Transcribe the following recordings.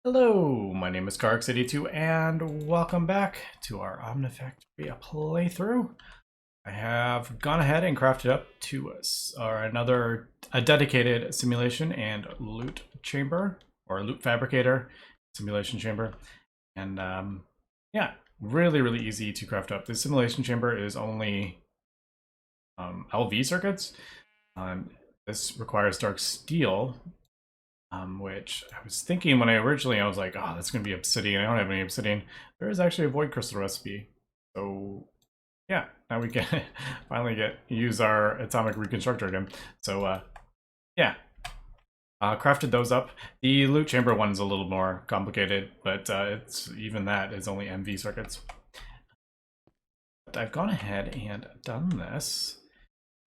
Hello, my name is Carx82 and welcome back to our Omnifactory playthrough. I have gone ahead and crafted up to a dedicated simulation and loot chamber, or loot fabricator simulation chamber. And yeah, really easy to craft up. The simulation chamber is only LV circuits. This requires dark steel, which I was thinking when I was like, oh, that's going to be obsidian. I don't have any obsidian. There is actually a void crystal recipe. So yeah, now we can finally use our atomic reconstructor again. So yeah, crafted those up. The loot chamber one's a little more complicated, but even that is only MV circuits. But I've gone ahead and done this.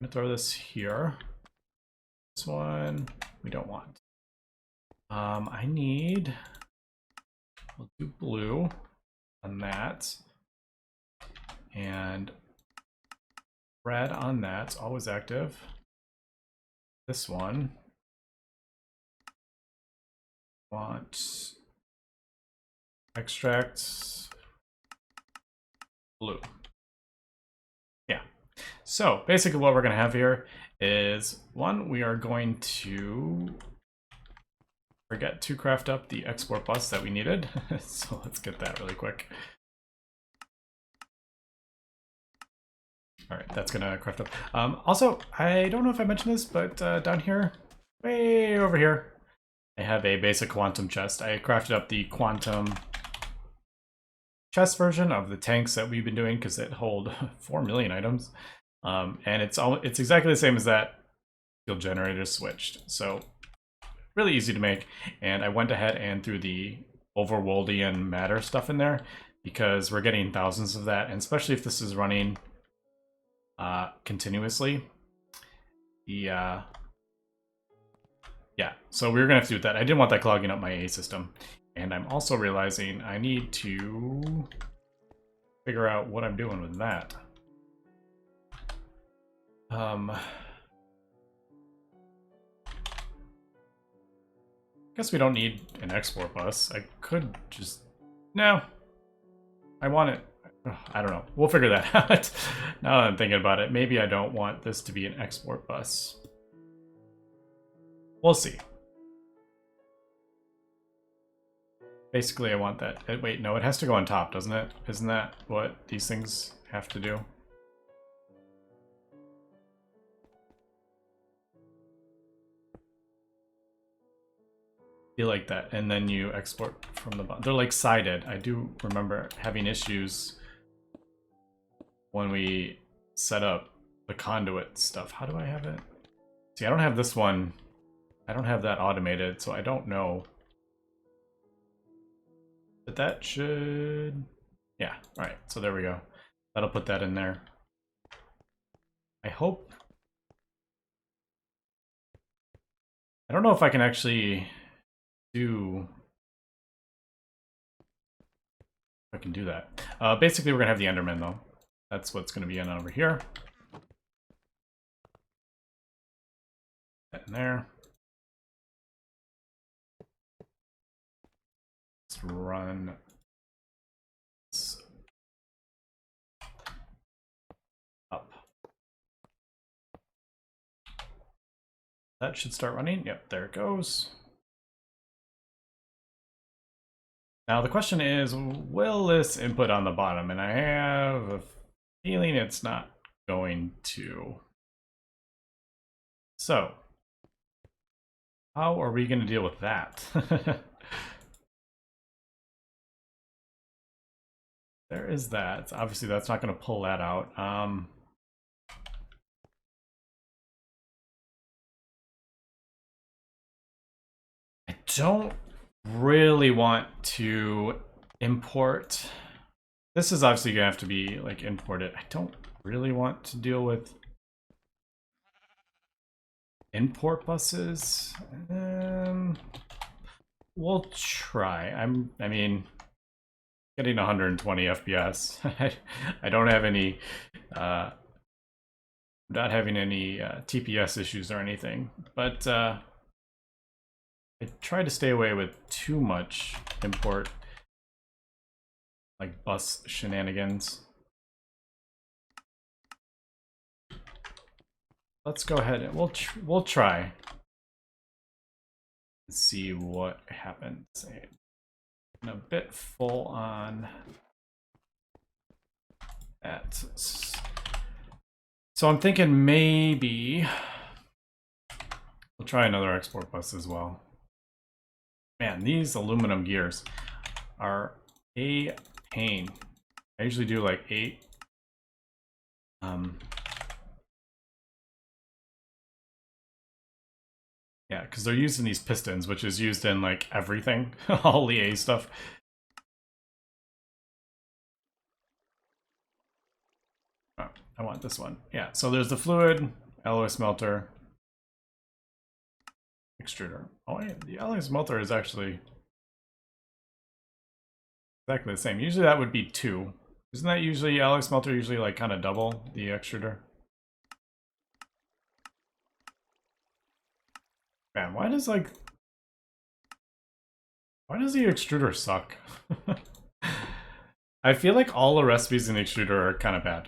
I'm gonna throw this here. This one we don't want. We'll do blue on that, and red on that, always active. This one, want extract blue. Yeah, so basically what we're gonna have here is one, we are going to forget to craft up the export bus that we needed. So let's get that really quick. All right, that's gonna craft up. Also, I don't know if I mentioned this, but down here, way over here, I have a basic quantum chest. I crafted up the quantum chest version of the tanks that we've been doing because it hold 4 million items, and it's exactly the same as that field generator switched. So really easy to make, and I went ahead and threw the Overworldian matter stuff in there because we're getting thousands of that, and especially if this is running continuously. Yeah, so we were gonna have to do that. I didn't want that clogging up my A system, and I'm also realizing I need to figure out what I'm doing with that. Guess we don't need an export bus. I could just... No. I want it... I don't know. We'll figure that out. Now that I'm thinking about it, maybe I don't want this to be an export bus. We'll see. Basically, I want that... Wait, no, it has to go on top, doesn't it? Isn't that what these things have to do? Feel like that, and then you export from the bottom. They're like sided. I do remember having issues when we set up the conduit stuff. How do I have it? See, I don't have this one. I don't have that automated, so I don't know. But that should... Yeah, alright, so there we go. That'll put that in there. I hope... I don't know if I can actually do... If I can do that. Basically, we're gonna have the Enderman, though. That's what's gonna be in over here. That in there. Let's run this up. That should start running. Yep, there it goes. Now the question is, will this input on the bottom? And I have a feeling it's not going to. So, how are we going to deal with that? There is that. Obviously, that's not going to pull that out. I don't really want to import. This is obviously going to have to be like imported. I don't really want to deal with import buses. We'll try. I mean, getting 120 FPS. I don't have any, not having any TPS issues or anything, but I try to stay away with too much import, like bus shenanigans. Let's go ahead and we'll try and see what happens. I'm a bit full on that. So I'm thinking maybe we'll try another export bus as well. Man, these aluminum gears are a pain. I usually do like 8. Yeah, because they're using these pistons, which is used in like everything, all the A stuff. Oh, I want this one. Yeah, so there's the fluid, alloy smelter, extruder. Oh, yeah, the alloy smelter is actually exactly the same. Usually that would be 2. Isn't that usually alloy smelter usually like kind of double the extruder? Man, why does the extruder suck? I feel like all the recipes in the extruder are kind of bad.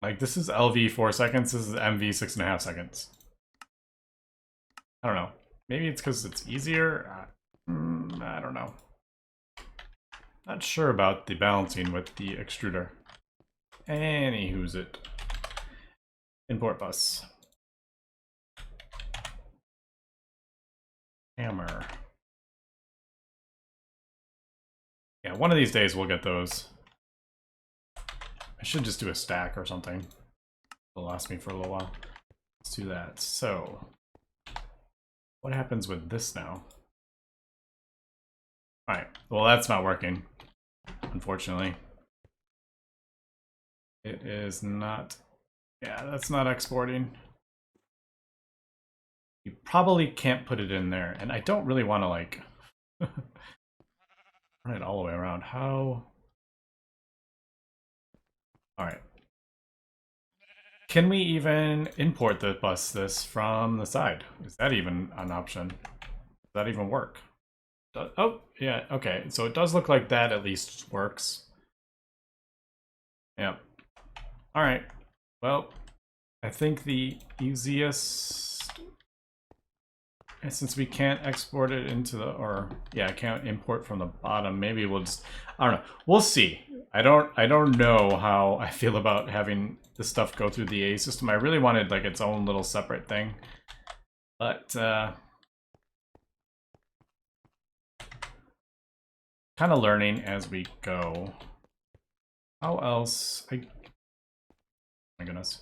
Like this is LV 4 seconds, this is MV 6.5 seconds. I don't know. Maybe it's because it's easier. I don't know. Not sure about the balancing with the extruder. Anywho's it. Import bus. Hammer. Yeah, one of these days we'll get those. I should just do a stack or something. It'll last me for a little while. Let's do that. So, what happens with this now? Alright, well that's not working, unfortunately. It is not, yeah, that's not exporting. You probably can't put it in there, and I don't really want to like run it all the way around. How? Alright. Can we even import the bus this from the side? Is that even an option? Does that even work? Oh, yeah, okay. So it does look like that at least works. Yep. Alright. Well, I think the easiest, since we can't export it into the, or yeah, I can't import from the bottom, maybe we'll just, I don't know. We'll see. I don't know how I feel about having the stuff go through the A system. I really wanted like its own little separate thing. But kind of learning as we go. How else? My goodness.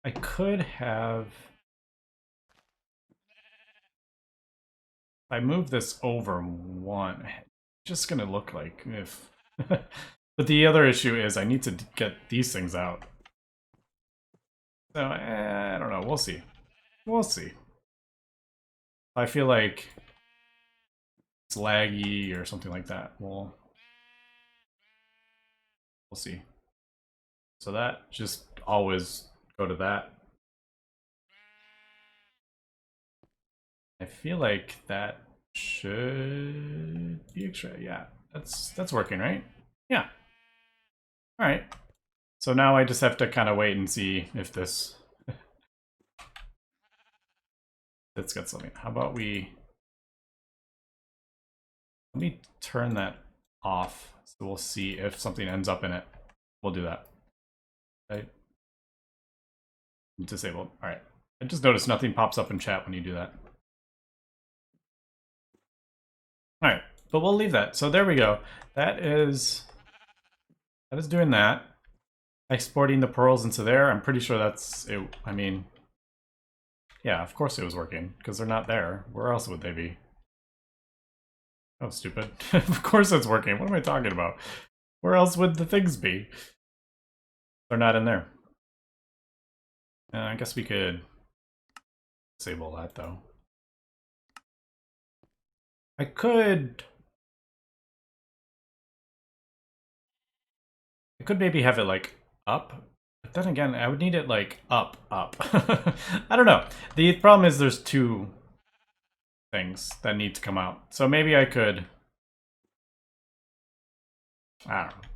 I could have. If I move this over 1, it's just gonna look like if. But the other issue is I need to get these things out. So I don't know. We'll see. We'll see. I feel like it's laggy or something like that. We'll see. So that just always go to that. I feel like that should be extra. Yeah, that's working, right? Yeah. All right. So now I just have to kind of wait and see if this that's got something. How about let me turn that off so we'll see if something ends up in it. We'll do that. Right. Disabled. All right. I just noticed nothing pops up in chat when you do that. All right, but we'll leave that. So there we go. That is doing that. Exporting the pearls into there. I'm pretty sure that's it. I mean, yeah, of course it was working because they're not there. Where else would they be? Oh, stupid. Of course it's working. What am I talking about? Where else would the things be? They're not in there. I guess we could disable that though. I could maybe have it like up a but then again, I would need it like up. I don't know. The problem is there's two things that need to come out. So maybe I could... I don't know.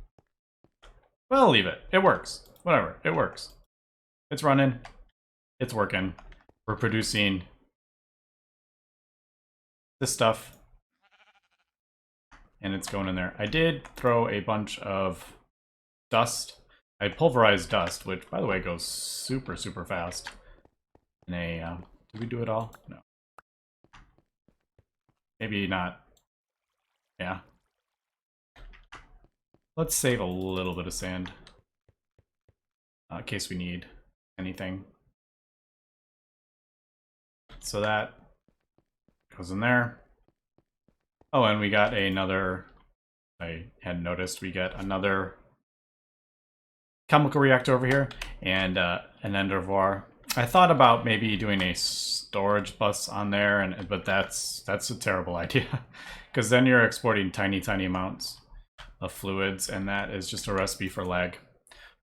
Well, I'll leave it. It works. Whatever. It works. It's running. It's working. We're producing this stuff. And it's going in there. I did throw a bunch of dust. I pulverized dust, which, by the way, goes super, super fast. In a... did we do it all? No. Maybe not. Yeah. Let's save a little bit of sand. In case we need anything. So that goes in there. Oh, and we got another... I hadn't noticed. We get another chemical reactor over here. And an endervoir. I thought about maybe doing a storage bus on there, but that's a terrible idea. Because then you're exporting tiny, tiny amounts of fluids, and that is just a recipe for lag.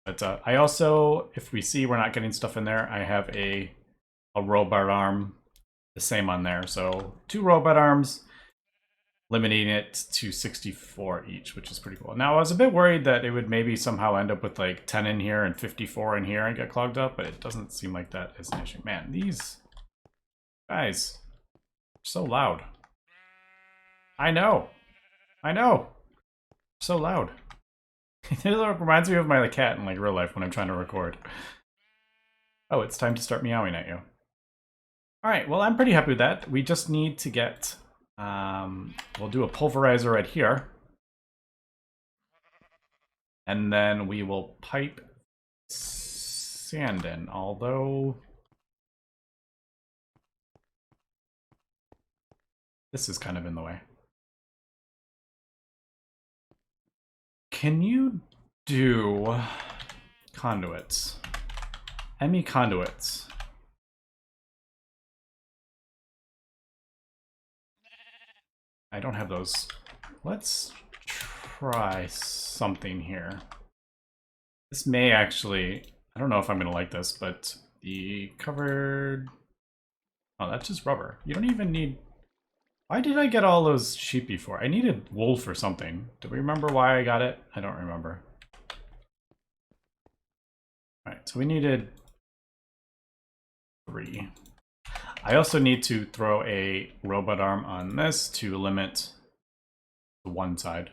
But I also, if we see we're not getting stuff in there, I have a robot arm, the same on there. So 2 robot arms, limiting it to 64 each, which is pretty cool. Now, I was a bit worried that it would maybe somehow end up with like 10 in here and 54 in here and get clogged up, but it doesn't seem like that is an issue. Man, these guys are so loud. I know. So loud. It reminds me of my cat in like real life when I'm trying to record. Oh, it's time to start meowing at you. All right, well, I'm pretty happy with that. We just need to get, we'll do a pulverizer right here. And then we will pipe sand in, although this is kind of in the way. Can you do conduits? ME conduits. I don't have those. Let's try something here. This may actually, I don't know if I'm gonna like this, but the covered, oh, that's just rubber. You don't even need, why did I get all those sheep before? I needed wool for something. Do we remember why I got it? I don't remember. All right, so we needed 3. I also need to throw a robot arm on this to limit the one side.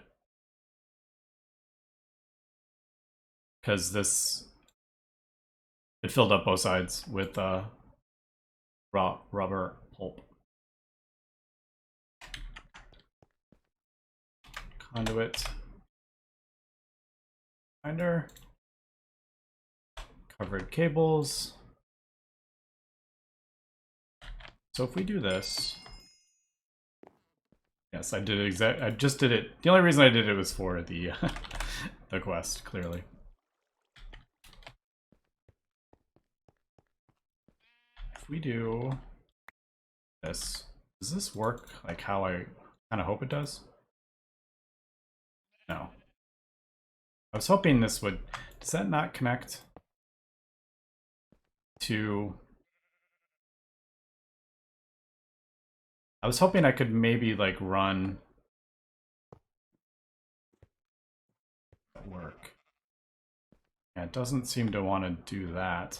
Because this, it filled up both sides with raw rubber pulp. Conduit. Finder. Covered cables. So if we do this, yes, I did it I just did it. The only reason I did it was for the the quest, clearly. If we do this, does this work like how I kind of hope it does? No. I was hoping this would. Does that not connect to? I was hoping I could maybe like run work. Yeah, it doesn't seem to want to do that.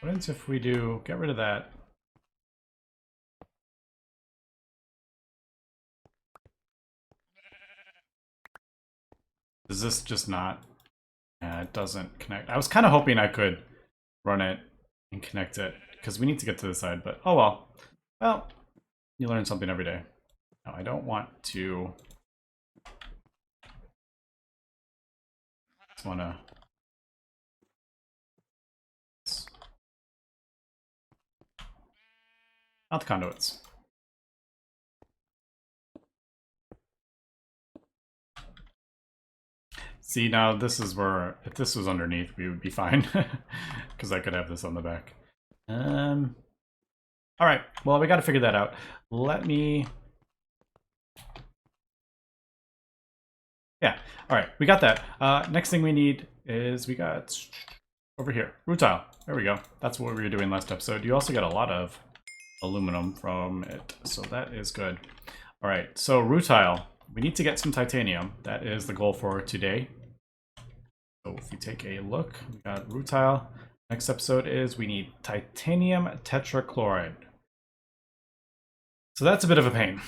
What happens if we do get rid of that? Does this just not? Yeah, it doesn't connect. I was kind of hoping I could run it and connect it because we need to get to the side, but oh well. Well, you learn something every day. No, I don't want to. Just want to. Not the conduits. See, now this is where, if this was underneath, we would be fine. Because I could have this on the back. All right, well, we got to figure that out. Let me... Yeah, all right, we got that. Next thing we need is we got over here, rutile. There we go. That's what we were doing last episode. You also got a lot of aluminum from it, so that is good. All right, so rutile. We need to get some titanium. That is the goal for today. So if we take a look, we got rutile. Next episode is we need titanium tetrachloride. So that's a bit of a pain.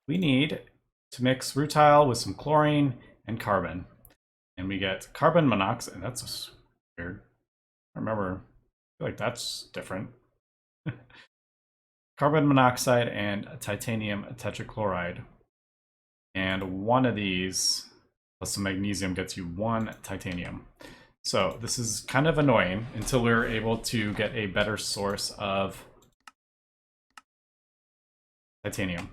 We need to mix rutile with some chlorine and carbon. And we get carbon monoxide. That's weird. I remember, I feel like that's different. Carbon monoxide and titanium tetrachloride. And one of these plus some magnesium gets you 1 titanium. So this is kind of annoying until we're able to get a better source of titanium.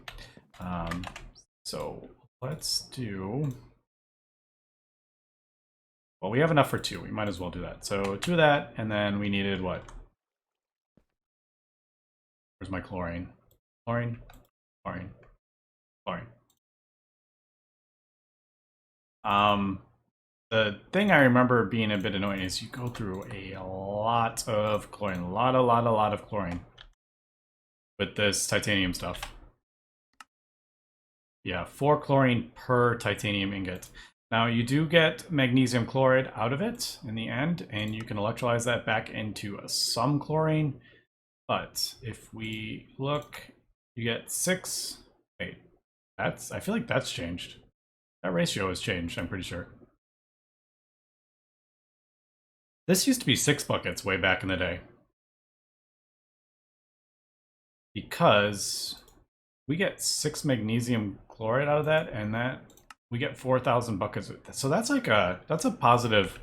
So let's do... Well, we have enough for 2. We might as well do that. So 2 of that, and then we needed what? Where's my chlorine? Chlorine, chlorine, chlorine. The thing I remember being a bit annoying is you go through a lot of chlorine, a lot of chlorine with this titanium stuff. Yeah, 4 chlorine per titanium ingot. Now you do get magnesium chloride out of it in the end, and you can electrolyze that back into some chlorine. But if we look, you get 6. Wait, I feel like that's changed. That ratio has changed, I'm pretty sure. This used to be 6 buckets way back in the day. Because we get 6 magnesium chloride out of that, and that we get 4,000 buckets. So that's like that's a positive.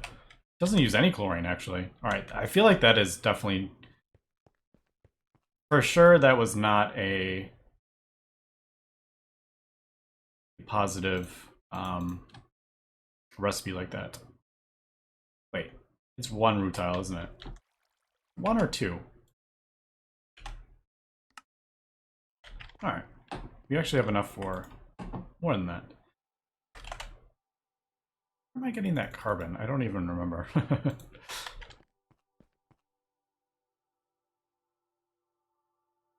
Doesn't use any chlorine actually. All right, I feel like that is definitely, for sure, that was not a positive recipe like that. Wait, it's 1 rutile, isn't it? 1 or 2? All right, we actually have enough for more than that. Where am I getting that carbon? I don't even remember.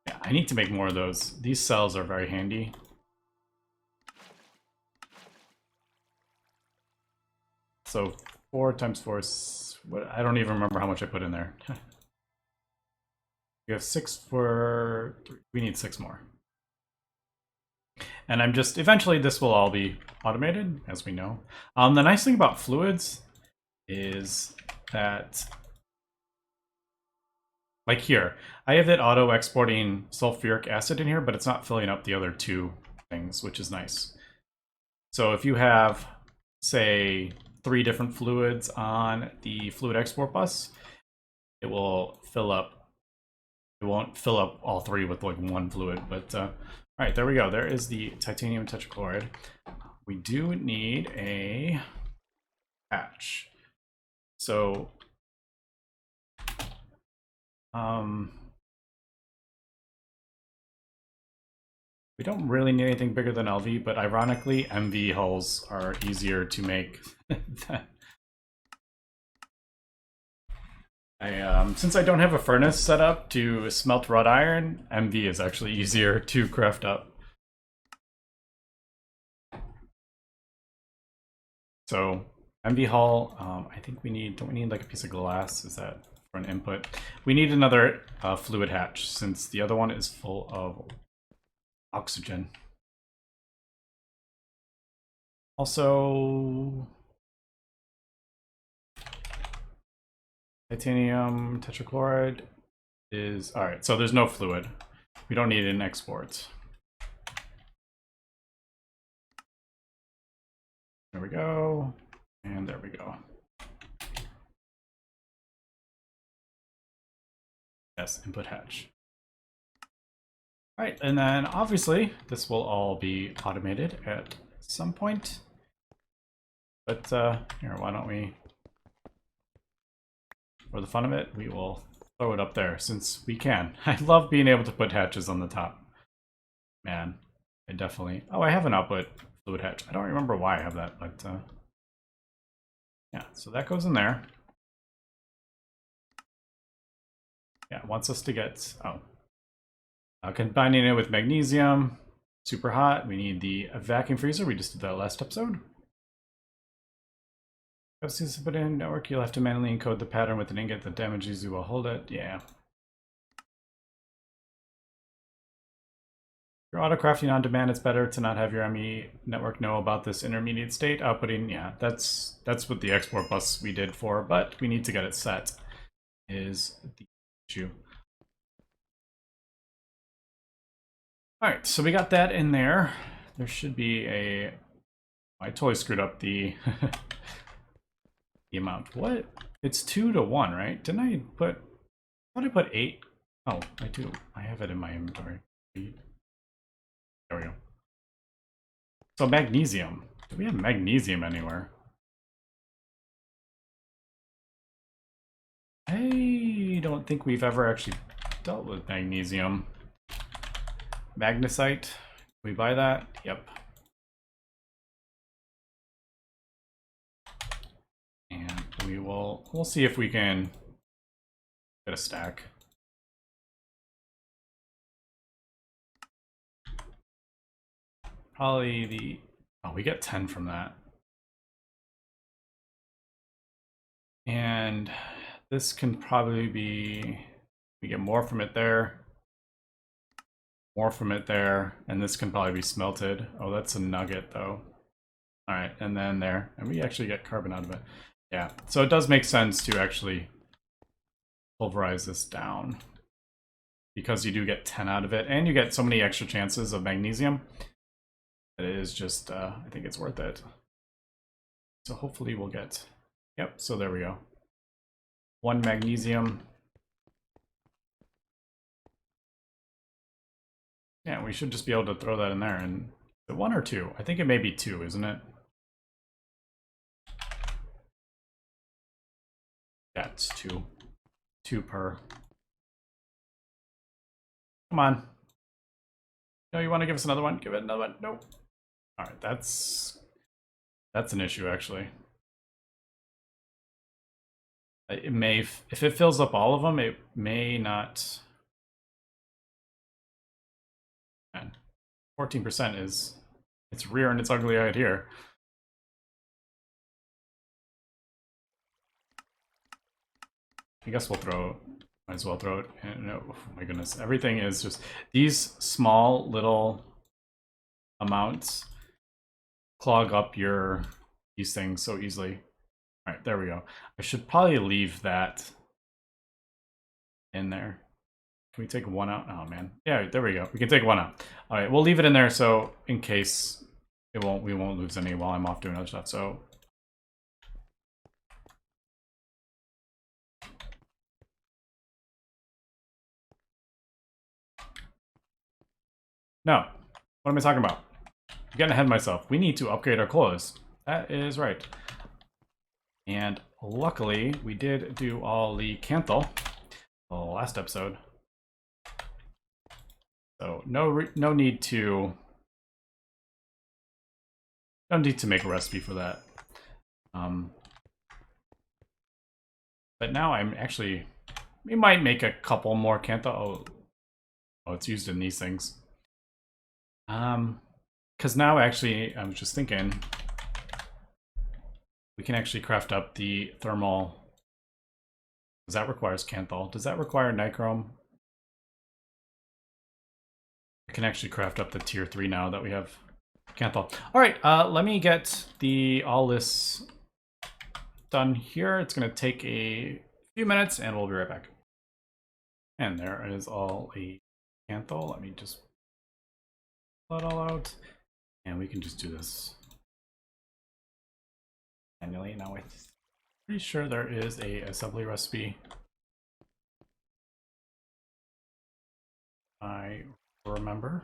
Yeah, I need to make more of those. These cells are very handy. So 4 times 4 is... What, I don't even remember how much I put in there. We have 6 for... 3. We need 6 more. And I'm just... Eventually this will all be automated, as we know. The nice thing about fluids is that... Like here, I have it auto-exporting sulfuric acid in here, but it's not filling up the other 2 things, which is nice. So if you have, say, 3 different fluids on the fluid export bus, it will fill up. It won't fill up all 3 with like 1 fluid, but all right, there we go. There is the titanium tetrachloride. We do need a hatch. So we don't really need anything bigger than LV, but ironically, MV hulls are easier to make. Since I don't have a furnace set up to smelt wrought iron, MV is actually easier to craft up. So MV hull, I think we need, don't we need like a piece of glass? Is that for an input? We need another fluid hatch since the other one is full of oxygen. Also, titanium tetrachloride is, all right, so there's no fluid. We don't need an export. There we go, and there we go. Yes, input hatch. All right, and then obviously this will all be automated at some point. But here, why don't we, for the fun of it, we will throw it up there since we can. I love being able to put hatches on the top. Man, I definitely... Oh, I have an output fluid hatch. I don't remember why I have that, but yeah, so that goes in there. Yeah, it wants us to get... Oh. Combining it with magnesium. Super hot. We need the vacuum freezer. We just did that last episode. To put in network, you'll have to manually encode the pattern with an ingot that damages you will hold it. Yeah. If you're autocrafting on demand, it's better to not have your ME network know about this intermediate state. Outputting, yeah, that's what the export bus we did for, but we need to get it set is the issue. Alright, so we got that in there. There should be a... I totally screwed up the... the amount. What? It's 2 to 1, right? Didn't I put... How did I put 8? Oh, I do. I have it in my inventory. There we go. So magnesium. Do we have magnesium anywhere? I don't think we've ever actually dealt with magnesium. Magnesite. Can we buy that? Yep. And we'll see if we can get a stack. Probably the... Oh, we get 10 from that. And this can probably be... We get more from it there. More from it there. And this can probably be smelted. Oh, that's a nugget, though. Alright, and then there. And we actually get carbon out of it. Yeah, so it does make sense to actually pulverize this down. Because you do get 10 out of it. And you get so many extra chances of magnesium. It is just, I think it's worth it. So hopefully we'll get, yep, so there we go. 1 magnesium. Yeah, we should just be able to throw that in there. And the 1 or 2? I think it may be 2, isn't it? Yeah, it's 2. 2 per. Come on. No, you want to give us another one? Give it another one. Nope. All right, that's an issue actually. It may, if it fills up all of them, it may not. Man, 14% is, it's rearing its ugly head here. I guess we'll throw, might as well throw it. And, oh my goodness, everything is just, these small little amounts clog up these things so easily. All right, there we go. I should probably leave that in there. Can we take 1 out? Oh man, yeah, there we go. We can take 1 out. All right, we'll leave it in there so in case we won't lose any while I'm off doing other stuff. So no, what am I talking about? I'm getting ahead of myself. We need to upgrade our clothes. That is right. And luckily, we did do all the Canthal the last episode. So no need to make a recipe for that. But now I'm actually, we might make a couple more Canthal. Oh, it's used in these things. Because now actually, I was just thinking, we can actually craft up the thermal. Because that requires Canthal. Does that require nichrome? I can actually craft up the tier 3 now that we have Canthal. All right, let me get all this done here. It's going to take a few minutes, and we'll be right back. And there is all a Canthal. Let me just pull it all out, and we can just do this manually. Now I'm pretty sure there is a assembly recipe. I remember.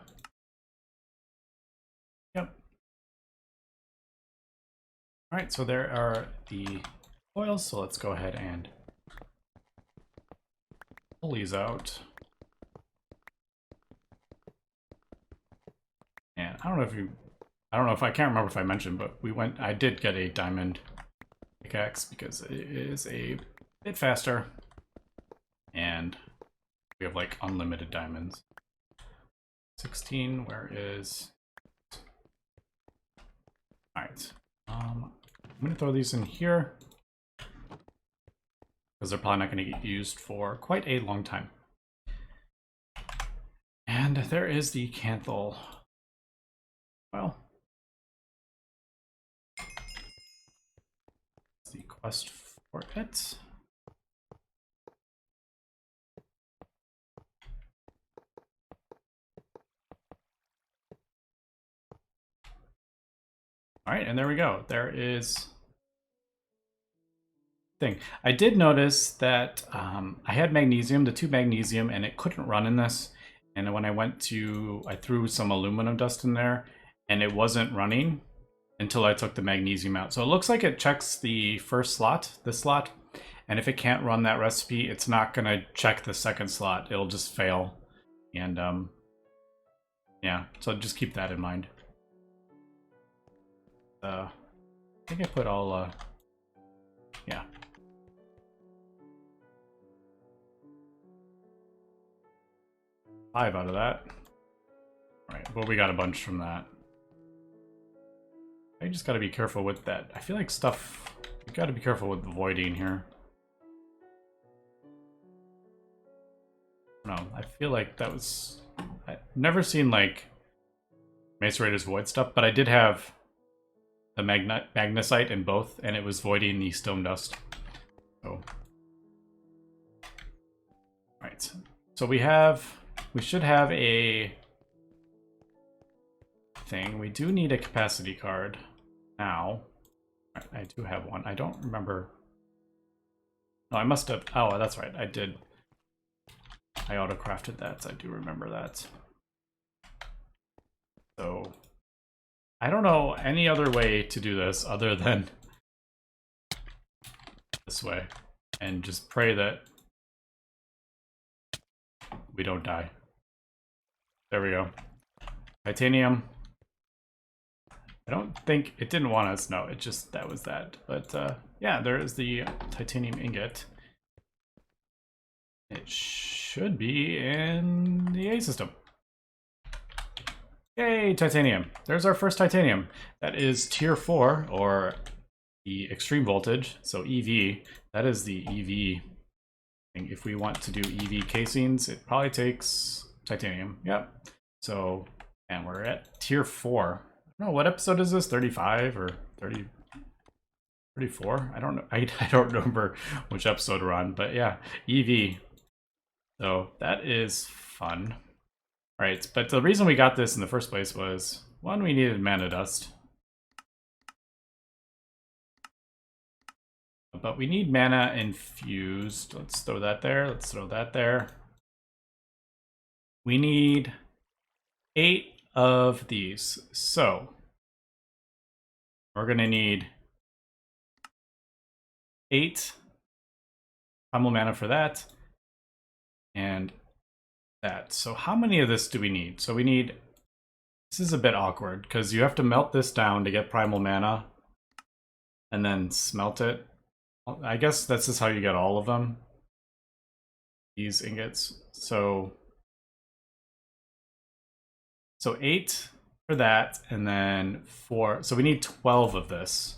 Yep. All right, so there are the oils. So let's go ahead and pulleys out. And I don't know if I can't remember if I mentioned, but I did get a diamond pickaxe because it is a bit faster. And we have like unlimited diamonds. 16, where is... Alright. I'm gonna throw these in here because they're probably not gonna get used for quite a long time. And there is the Canthal. Well, the quest for it. All right, and there we go. There is thing. I did notice that I had magnesium, the 2 magnesium, and it couldn't run in this. And when I threw some aluminum dust in there, and it wasn't running until I took the magnesium out. So it looks like it checks the first slot, this slot, and if it can't run that recipe, it's not gonna check the second slot. It'll just fail. And yeah, so just keep that in mind. I think I put all, yeah. Five out of that. All right, well, we got a bunch from that. I just gotta be careful with that. I feel like stuff, you gotta be careful with voiding here. No, I feel like that was, I've never seen like Mesa Raiders void stuff, but I did have the magnesite in both, and it was voiding the stone dust. So, right. So we should have a thing. We do need a capacity card now. I do have one. I don't remember. No, I must have. Oh, that's right. I did. I auto-crafted that, so I do remember that. So I don't know any other way to do this other than this way, and just pray that we don't die. There we go. Titanium. I don't think it didn't want us. No, it just, that was that. But yeah, there is the titanium ingot. It should be in the A system. Yay, titanium. There's our first titanium. That is tier 4, or the extreme voltage, so EV. That is the EV thing. If we want to do EV casings, it probably takes titanium. Yep. So, and we're at tier 4. I don't know, what episode is this? 35 or 30? 34? I don't know. I don't remember which episode we're on, but yeah, EV. So that is fun. All right, but the reason we got this in the first place was, one, we needed mana dust. But we need mana infused. Let's throw that there. Let's throw that there. We need 8 of these. So we're going to need 8 primal mana for that. And that. So how many of this do we need? So we need, this is a bit awkward because you have to melt this down to get primal mana and then smelt it. I guess that's just how you get all of them, these ingots. So 8 for that, and then 4. So we need 12 of this.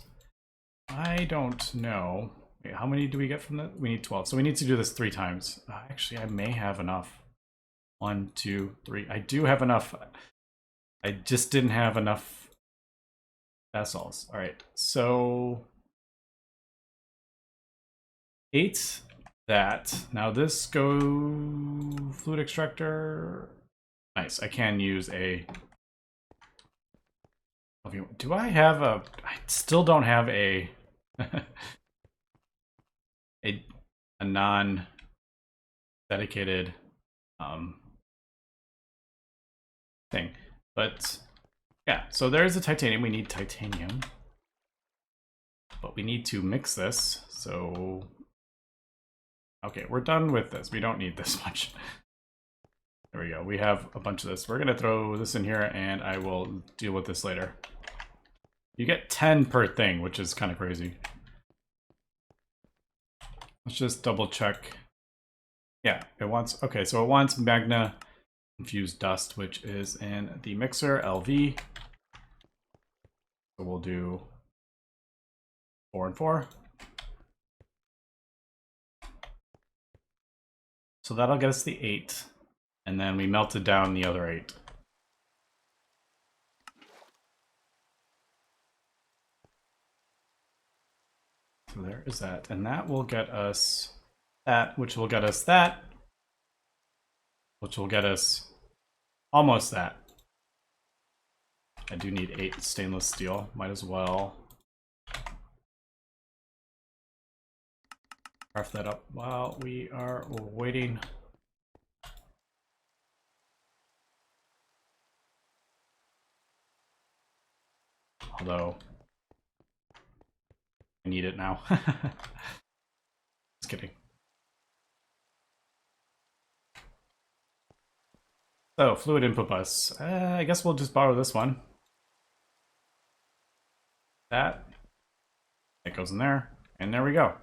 I don't know. Wait, how many do we get from that? We need 12. So we need to do this 3 times. Actually, I may have enough. 1, 2, 3. I do have enough. I just didn't have enough vessels. All right. So 8 that. Now this go fluid extractor. Nice. I can use a. Do I have a? I still don't have a. a non-dedicated thing, but yeah. So there's the titanium. We need titanium, but we need to mix this. So Okay, we're done with this. We don't need this much. There we go. We have a bunch of this. We're gonna throw this in here and I will deal with this later. You get 10 per thing, which is kind of crazy. Let's just double check. Yeah, it wants, okay, so it wants magna infused dust, which is in the mixer, LV. So we'll do 4 and 4. So that'll get us the 8. And then we melted down the other 8. So there is that. And that will get us that, which will get us that, which will get us almost that. I do need 8 stainless steel. Might as well craft that up while we are waiting. Although I need it now. Just kidding. So, fluid input bus. I guess we'll just borrow this one. That. It goes in there. And there we go.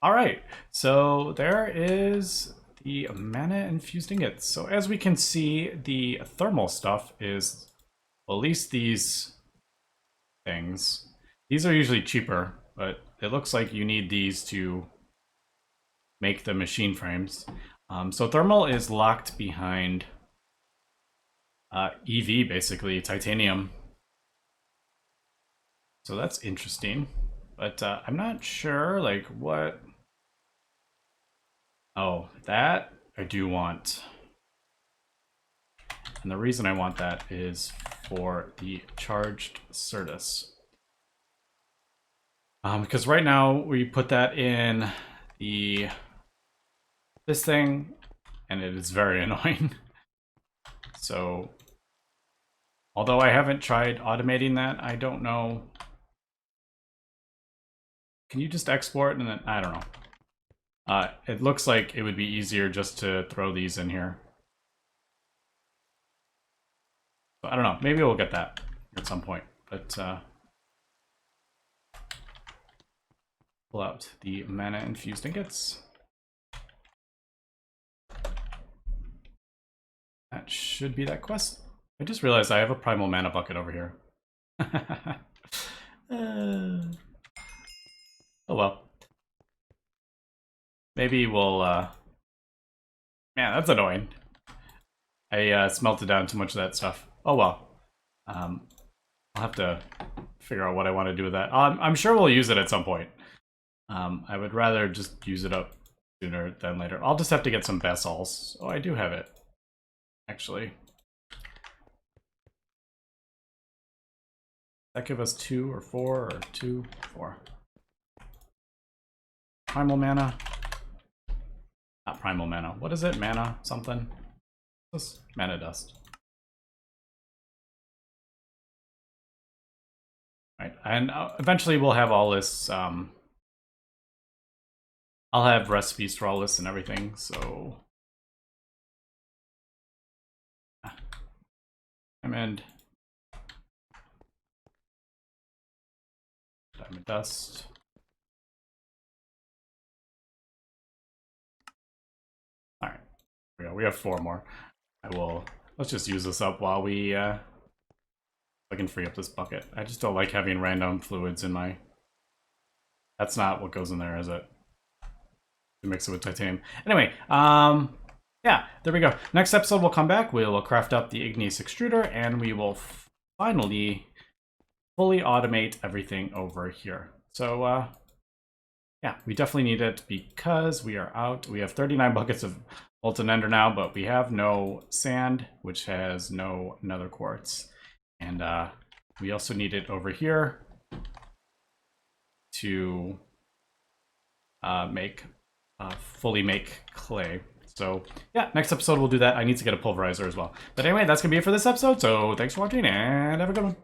Alright, so there is the mana infused ingots. So as we can see, the thermal stuff is, well, at least these things. These are usually cheaper, but it looks like you need these to make the machine frames. So thermal is locked behind EV, basically, titanium. So that's interesting, but I'm not sure, like, what... Oh, that I do want. And the reason I want that is for the charged Certus. Because right now we put that in this thing, and it is very annoying. So, although I haven't tried automating that, I don't know. Can you just export and then, I don't know. It looks like it would be easier just to throw these in here. I don't know, maybe we'll get that at some point, but pull out the mana infused ingots. That should be that quest. I just realized I have a primal mana bucket over here. Oh well. Maybe we'll, man, that's annoying. I smelted down too much of that stuff. Oh well. I'll have to figure out what I want to do with that. I'm sure we'll use it at some point. I would rather just use it up sooner than later. I'll just have to get some basalts. Oh, I do have it, actually. That give us 2 or 4 or 2, 4. Primal mana. Not primal mana. What is it? Mana something? What's mana dust? Right, and eventually we'll have all this. I'll have recipes for all this and everything. So, diamond dust. All right, there we go. We have 4 more. Let's just use this up while we I can free up this bucket. I just don't like having random fluids in my... That's not what goes in there, is it? To mix it with titanium. Anyway, yeah, there we go. Next episode we'll come back. We will craft up the igneous extruder, and we will finally fully automate everything over here. So, yeah, we definitely need it because we are out. We have 39 buckets of molten ender now, but we have no sand, which has no nether quartz. And we also need it over here to fully make clay. So yeah, next episode we'll do that. I need to get a pulverizer as well. But anyway, that's gonna be it for this episode. So thanks for watching and have a good one.